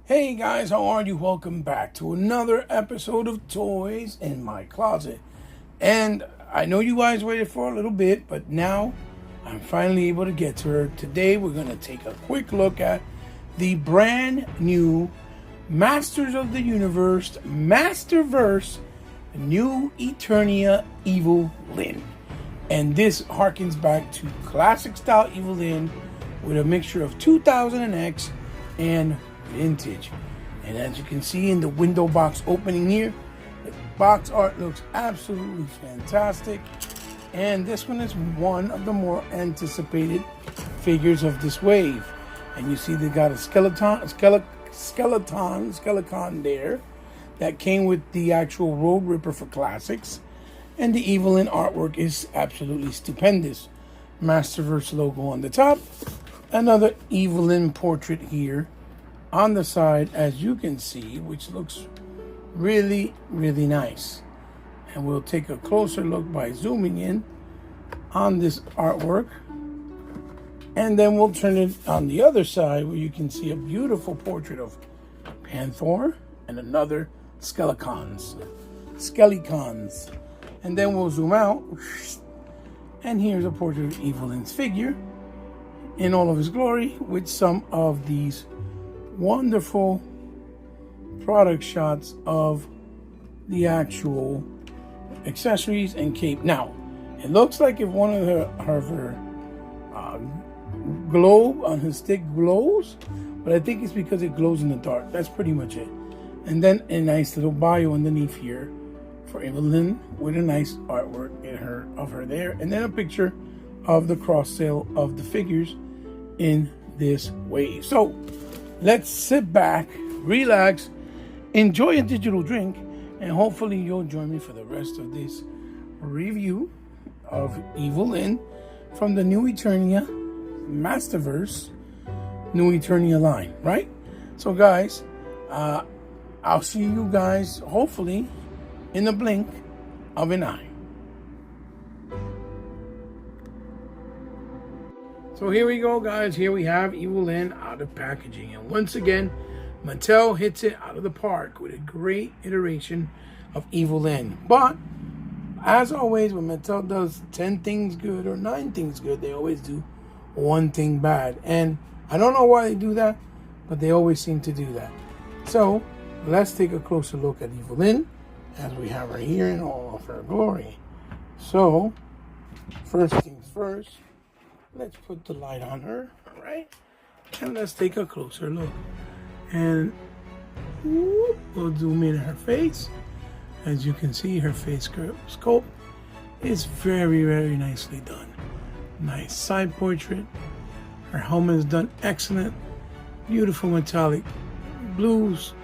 Hey guys, how are you? Welcome back to another episode of Toys in My Closet. And I know you guys waited for a little bit, but now I'm finally able to get to her. Today we're going to take a quick look at the brand new Masters of the Universe, masterverse, new Eternia Evil-Lynn. And this harkens back to classic style Evil-Lynn with a mixture of 2000X and vintage. And as you can see in the window box opening here, the box art looks absolutely fantastic. And this one is one of the more anticipated figures of this wave. And you see they got a skeleton there that came with the actual Road Ripper for classics. And the Evil-Lynn artwork is absolutely stupendous. Masterverse logo on the top. Another Evil-Lynn portrait here on the side, as you can see, which looks really, really nice. And we'll take a closer look by zooming in on this artwork. And then we'll turn it on the other side where you can see a beautiful portrait of Panther and another Skelecons. And then we'll zoom out. And here's a portrait of Evil-Lynn's figure in all of his glory with some of these wonderful product shots of the actual accessories and cape. Now, it looks like if one of her globe on his stick glows, but I think it's because it glows in the dark. That's pretty much it. And then a nice little bio underneath here for Evil-Lynn with a nice artwork of her there, and then a picture of the cross sale of the figures in this wave. So let's sit back, relax, enjoy a digital drink, and hopefully you'll join me for the rest of this review of Evil-Lynn from the new Eternia Masterverse, new Eternia line, right? So guys, I'll see you guys hopefully in the blink of an eye. So here we go, guys. Here we have Evil-Lynn out of packaging. And once again, Mattel hits it out of the park with a great iteration of Evil-Lynn. But, as always, when Mattel does 10 things good or 9 things good, they always do one thing bad. And I don't know why they do that, but they always seem to do that. So, let's take a closer look at Evil-Lynn as we have her here in all of her glory. So, first things first. Let's put the light on her, all right? And let's take a closer look. And we'll zoom in her face. As you can see, her face sculpt is very, very nicely done. Nice side portrait. Her helmet is done excellent. Beautiful metallic blues.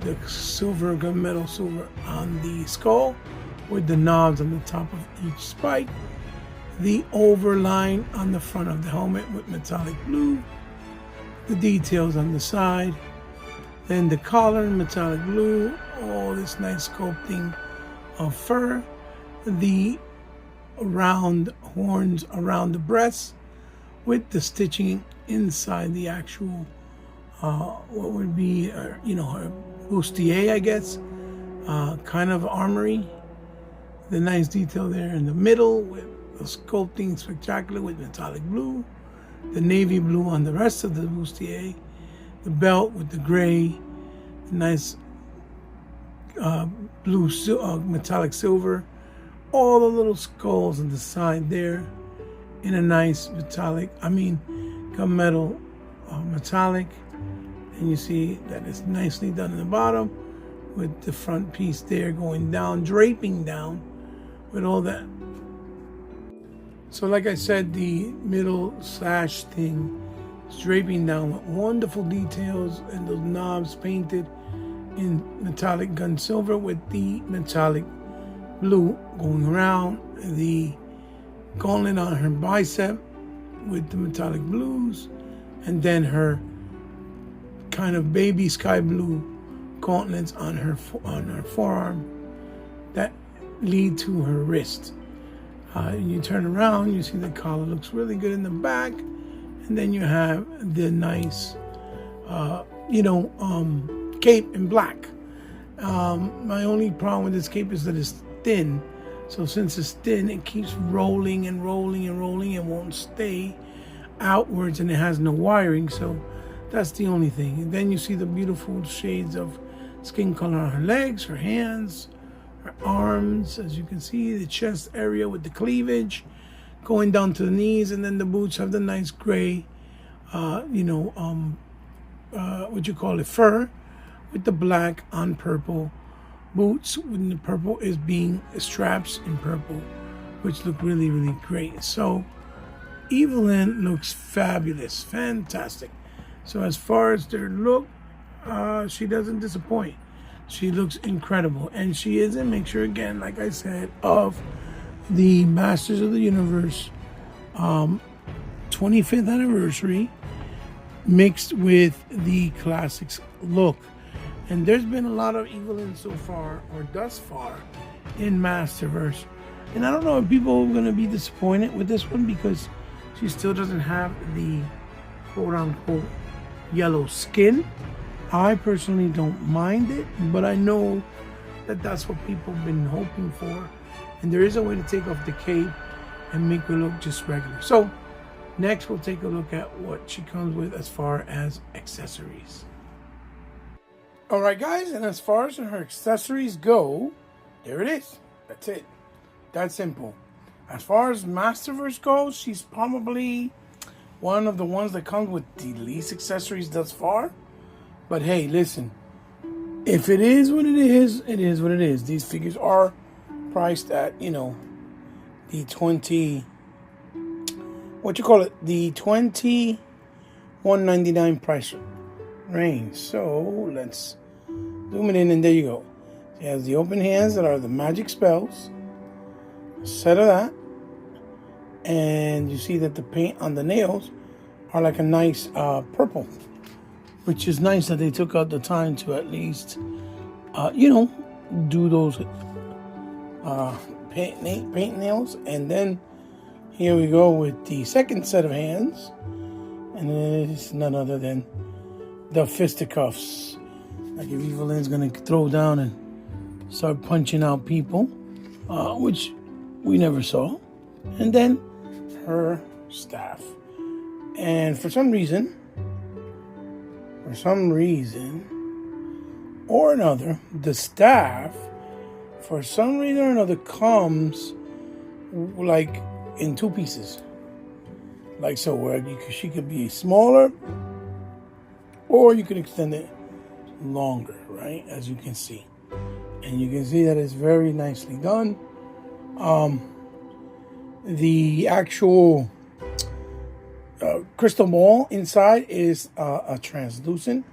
The silver, gunmetal silver on the skull with the knobs on the top of each spike. The overline on the front of the helmet with metallic blue, the details on the side, then the collar in metallic blue, all this nice sculpting of fur, the round horns around the breast with the stitching inside the actual, what would be, her bustier, I guess, kind of armory. The nice detail there in the middle with the sculpting spectacular with metallic blue, the navy blue on the rest of the bustier, the belt with the gray, the nice blue metallic silver, all the little skulls on the side there in a nice gunmetal metallic. And you see that it's nicely done in the bottom with the front piece there going down, draping down with all that. So like I said, the middle slash thing is draping down with wonderful details and those knobs painted in metallic gun silver with the metallic blue going around, the gauntlet on her bicep with the metallic blues, and then her kind of baby sky blue gauntlets on her forearm that lead to her wrist. And you turn around, you see the collar looks really good in the back, and then you have the nice cape in black. My only problem with this cape is that it's thin. So since it's thin, it keeps rolling and rolling and rolling and won't stay outwards, and it has no wiring. So that's the only thing. And then you see the beautiful shades of skin color on her legs, her hands, her arms. As you can see, the chest area with the cleavage going down to the knees, and then the boots have the nice gray, fur with the black on purple boots. When the purple is being straps in purple, which look really, really great. So Evil-Lynn looks fabulous, fantastic. So as far as their look, she doesn't disappoint. She looks incredible, and she is a mixture, again, like I said, of the Masters of the Universe 25th anniversary mixed with the classics look. And there's been a lot of Evil-Lynn so far, or thus far, in Masterverse. And I don't know if people are going to be disappointed with this one, because she still doesn't have the quote-unquote yellow skin. I personally don't mind it, but I know that that's what people have been hoping for. And there is a way to take off the cape and make her look just regular. So next we'll take a look at what she comes with as far as accessories. Alright guys, and as far as her accessories go, there it is. That's it. That's simple. As far as Masterverse goes, she's probably one of the ones that comes with the least accessories thus far. But hey, listen, if it is what it is what it is. These figures are priced at, the the $21.99 price range. So let's zoom it in, and there you go. It has the open hands that are the magic spells, a set of that, and you see that the paint on the nails are like a nice purple, which is nice that they took out the time to at least do those paint nails. And then here we go with the second set of hands, and it's none other than the fisticuffs. Like if Evil-Lynn's gonna throw down and start punching out people, which we never saw. And then her staff. And for some reason or another, the staff, for some reason or another, comes like in two pieces. Like so, where she could be smaller, or you could extend it longer, right? As you can see. And you can see that it's very nicely done. The actual crystal ball inside is a translucent,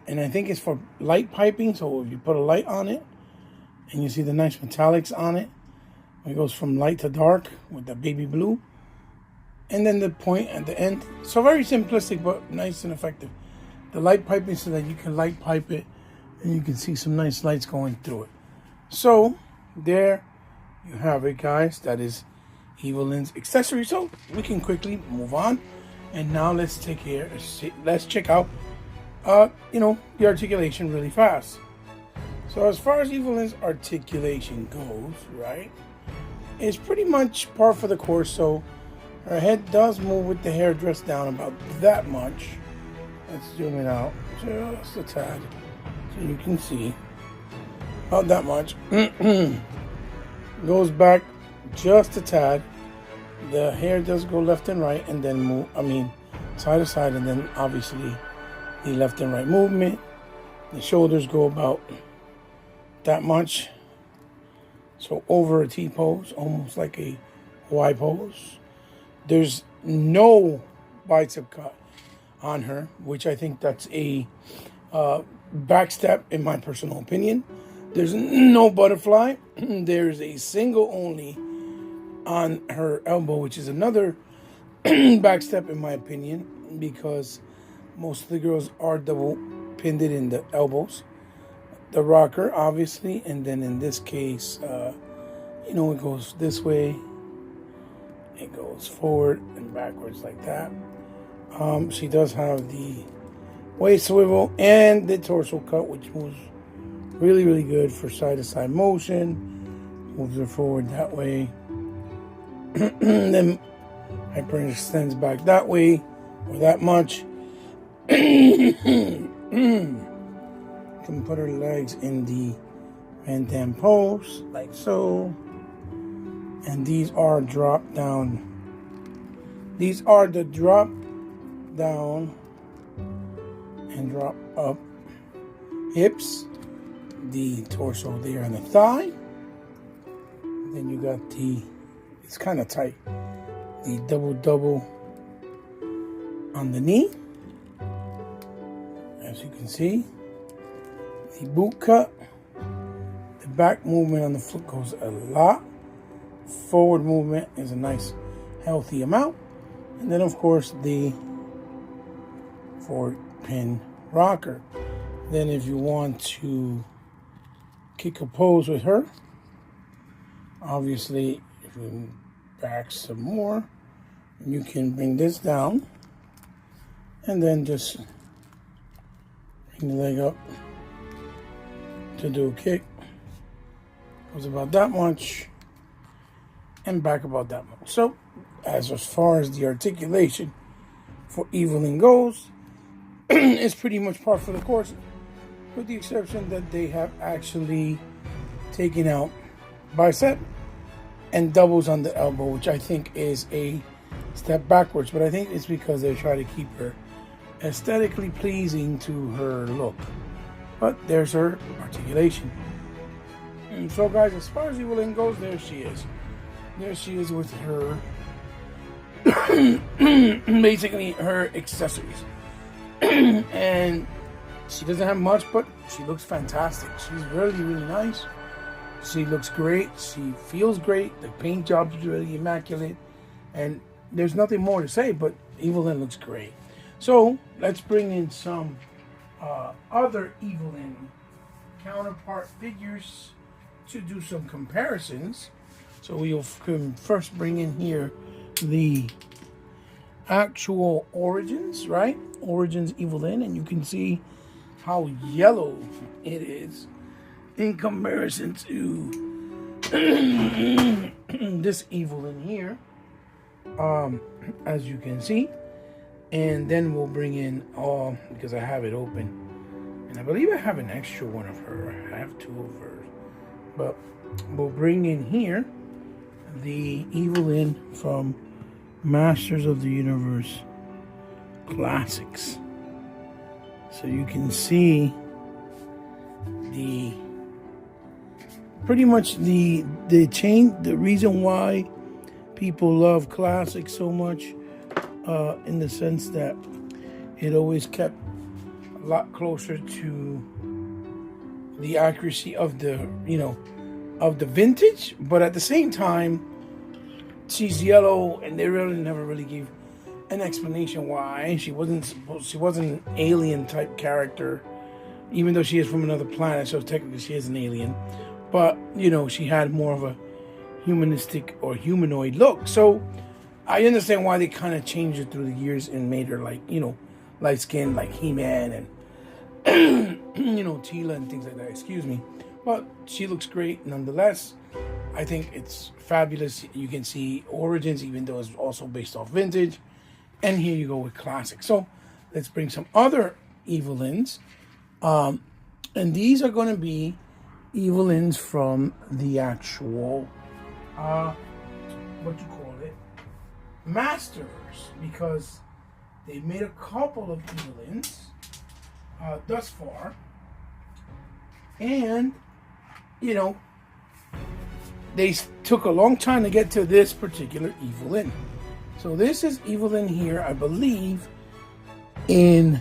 and I think it's for light piping. So if you put a light on it, and you see the nice metallics on it, it goes from light to dark with the baby blue, and then the point at the end. So very simplistic, but nice and effective. The light piping so that you can light pipe it, and you can see some nice lights going through it. So there you have it, guys. That is Evil-Lynn's accessory. So we can quickly move on, and now let's check out the articulation really fast. So as far as Evil-Lynn's articulation goes, right, it's pretty much par for the course. So her head does move with the hair dressed down about that much. Let's zoom it out just a tad so you can see about that much. Goes back just a tad. The hair does go left and right, and then side to side, and then obviously the left and right movement. The shoulders go about that much, so over a T pose, almost like a Y pose. There's no bicep cut on her, which I think that's a backstep in my personal opinion. There's no butterfly. There's a single only on her elbow, which is another backstep in my opinion, because most of the girls are double pinned in the elbows. The rocker, obviously, and then in this case, it goes this way, it goes forward and backwards like that. She does have the waist swivel, and the torso cut, which was really, really good for side-to-side motion. Moves her forward that way. Then hyperextends back that way, or that much. Can put her legs in the Van Damme pose, like so. And these are drop down. These are the drop down and drop up hips. The torso there and the thigh. Then you got the, it's kind of tight, the double on the knee. As you can see, the boot cut. The back movement on the foot goes a lot. Forward movement is a nice healthy amount. And then of course the forward pin rocker. Then if you want to kick a pose with her, obviously if we back some more, you can bring this down and then just bring the leg up to do a kick. Goes about that much and back about that much. So as far as the articulation for Evil-Lynn goes, it's pretty much par for the course, with the exception that they have actually taken out bicep and doubles on the elbow, which I think is a step backwards. But I think it's because they try to keep her aesthetically pleasing to her look. But there's her articulation. And so guys, as far as Evil-Lynn goes, there she is. There she is with her, basically her accessories. And she doesn't have much, but she looks fantastic. She's really, really nice. She looks great. She feels great. The paint job is really immaculate. And there's nothing more to say, but Evil-Lynn looks great. So let's bring in some other Evil-Lynn counterpart figures to do some comparisons. So we'll first bring in here the actual Origins, right? Origins Evil-Lynn, and you can see how yellow it is in comparison to this Evil-Lynn here, as you can see. And then we'll bring in, because I have it open, and I believe I have an extra one of her. I have two of hers, but we'll bring in here the Evil-Lynn from Masters of the Universe Classics. So you can see the pretty much the reason why people love Classics so much, in the sense that it always kept a lot closer to the accuracy of the, of the vintage, but at the same time, she's yellow, and they really never really gave an explanation why she wasn't an alien type character, even though she is from another planet. So technically, she is an alien, but she had more of a humanistic or humanoid look. So I understand why they kind of changed it through the years and made her like light skinned, like He-Man and Tila and things like that. Excuse me. But she looks great nonetheless. I think it's fabulous. You can see Origins, even though it's also based off vintage. And here you go with Classic. So let's bring some other Evil-Lynns. And these are going to be Evil-Lynns from the actual, Masterverse. Because they've made a couple of Evil-Lynns thus far. And they took a long time to get to this particular Evil-Lynn. So this is Evil-Lynn here, I believe, in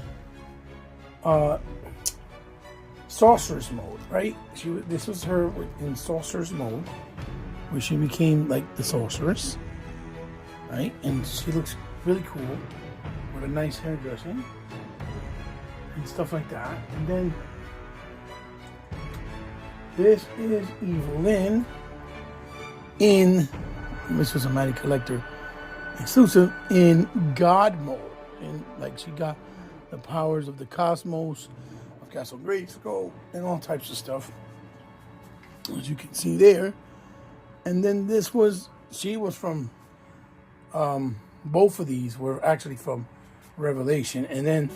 Sorceress mode, right? This was her in Sorceress mode, where she became like the Sorceress, right? And she looks really cool with a nice hairdressing and stuff like that. And then this is Evil-Lynn in, this was a Mighty Collector exclusive, in God mode. And like she got the powers of the cosmos. I've got some Grayskull and all types of stuff, as you can see there. And then she was from, both of these were actually from Revelation. And then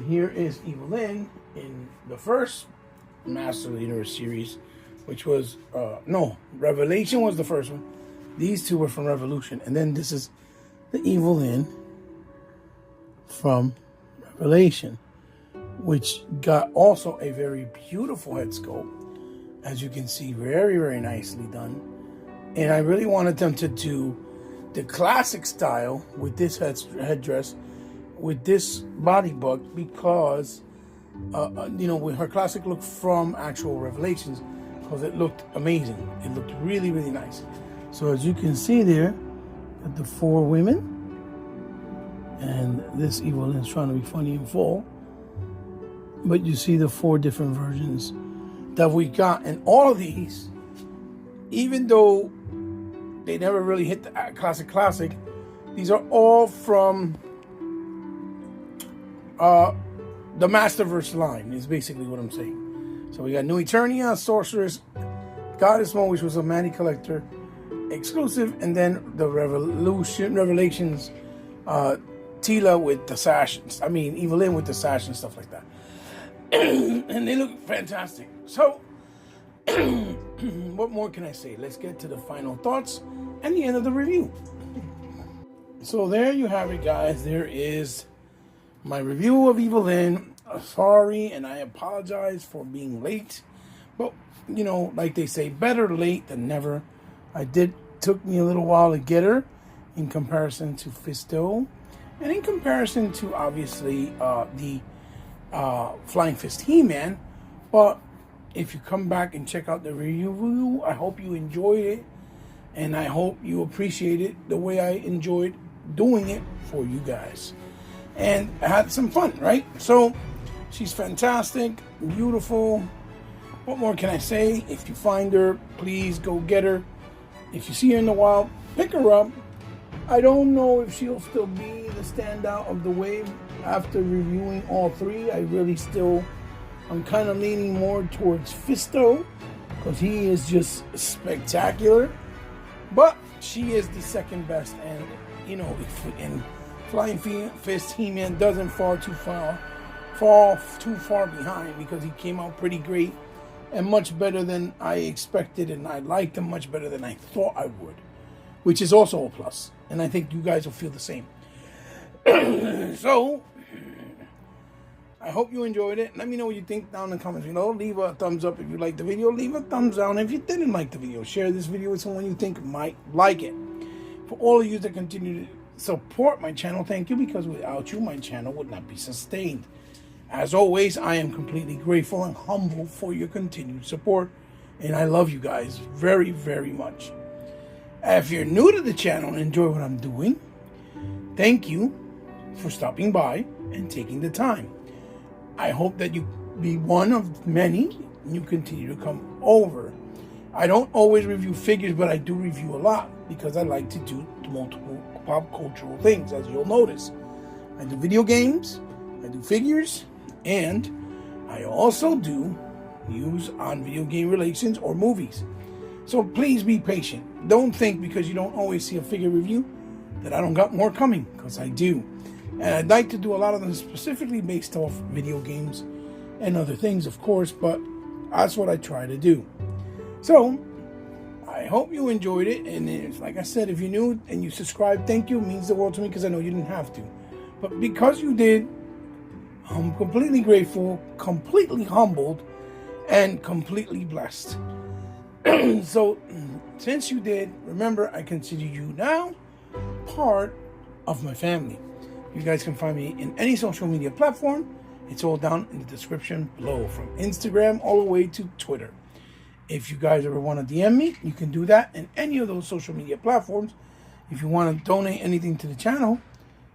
here is Evil-Lynn in the first Master Universe series, which was, no, Revelation was the first one. These two were from Revolution. And then this is the Evil-Lynn from Revelation, which got also a very beautiful head sculpt, as you can see, very, very nicely done. And I really wanted them to do the classic style with this headdress, with this body buck, because, with her classic look from actual Revelations, because it looked amazing. It looked really, really nice. So as you can see there, got the 4 women, and this Evil-Lynn is trying to be funny and full. But you see the 4 different versions that we got, and all of these, even though they never really hit the classic, these are all from the Masterverse line, is basically what I'm saying. So we got New Eternia, Sorceress, Goddess Mode, which was a Manny Collector exclusive, and then the Revelations, Tila with the sash, Evil-Lynn with the sash and stuff like that. And they look fantastic. So, what more can I say? Let's get to the final thoughts and the end of the review. So there you have it, guys. There is my review of Evil-Lynn. Sorry, and I apologize for being late. But, like they say, better late than never. Took me a little while to get her in comparison to Fisto. And in comparison to, obviously, the Flying Fist He-Man. But if you come back and check out the review, I hope you enjoyed it, and I hope you appreciate it the way I enjoyed doing it for you guys, and I had some fun, right? So she's fantastic, beautiful. What more can I say? If you find her, please go get her. If you see her in the wild, pick her up. I don't know if she'll still be the standout of the wave after reviewing all 3. I'm kind of leaning more towards Fisto, because he is just spectacular. But she is the second best, and if Flying Fist He-Man doesn't fall too far behind, because he came out pretty great and much better than I expected, and I liked him much better than I thought I would, which is also a plus, and I think you guys will feel the same. So I hope you enjoyed it. Let me know what you think down in the comments below. Leave a thumbs up if you liked the video. Leave a thumbs down if you didn't like the video. Share this video with someone you think might like it. For all of you that continue to support my channel, thank you, because without you, my channel would not be sustained. As always, I am completely grateful and humble for your continued support, and I love you guys very, very much. If you're new to the channel and enjoy what I'm doing, thank you for stopping by and taking the time. I hope that you be one of many and you continue to come over. I don't always review figures, but I do review a lot because I like to do multiple pop cultural things, as you'll notice. I do video games, I do figures, and I also do use on video game relations or movies. So please be patient. Don't think because you don't always see a figure review that I don't got more coming, because I do. And I'd like to do a lot of them specifically based off video games and other things, of course, but that's what I try to do. So, I hope you enjoyed it, and like I said, if you're new and you subscribe, thank you. It means the world to me, because I know you didn't have to. But because you did, I'm completely grateful, completely humbled, and completely blessed. So, since you did, remember, I consider you now part of my family. You guys can find me in any social media platform. It's all down in the description below, from Instagram all the way to Twitter. If you guys ever want to DM me, you can do that in any of those social media platforms. If you want to donate anything to the channel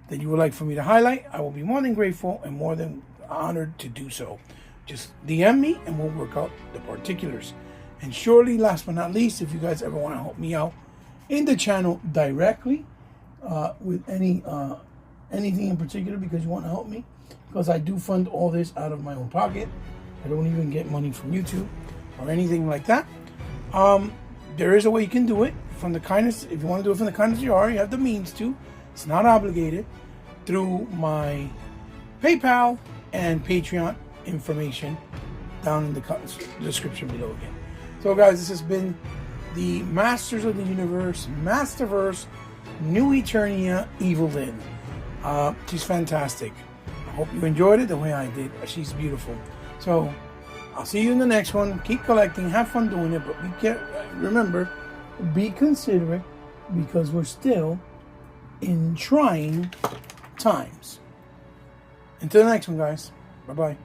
that you would like for me to highlight, I will be more than grateful and more than honored to do so. Just DM me and we'll work out the particulars. And surely, last but not least, if you guys ever want to help me out in the channel directly with anything in particular, because you want to help me, because I do fund all this out of my own pocket. I don't even get money from YouTube or anything like that. There is a way you can do it from the kindness. If you want to do it from the kindness of your heart, you have the means to. It's not obligated. Through my PayPal and Patreon information down in the description below again. So guys, this has been the Masters of the Universe, Masterverse, New Eternia Evil-Lynn. She's fantastic. I hope you enjoyed it the way I did. She's beautiful. So I'll see you in the next one. Keep collecting, have fun doing it, but remember, be considerate, because we're still in trying times. Until the next one, guys. Bye-bye.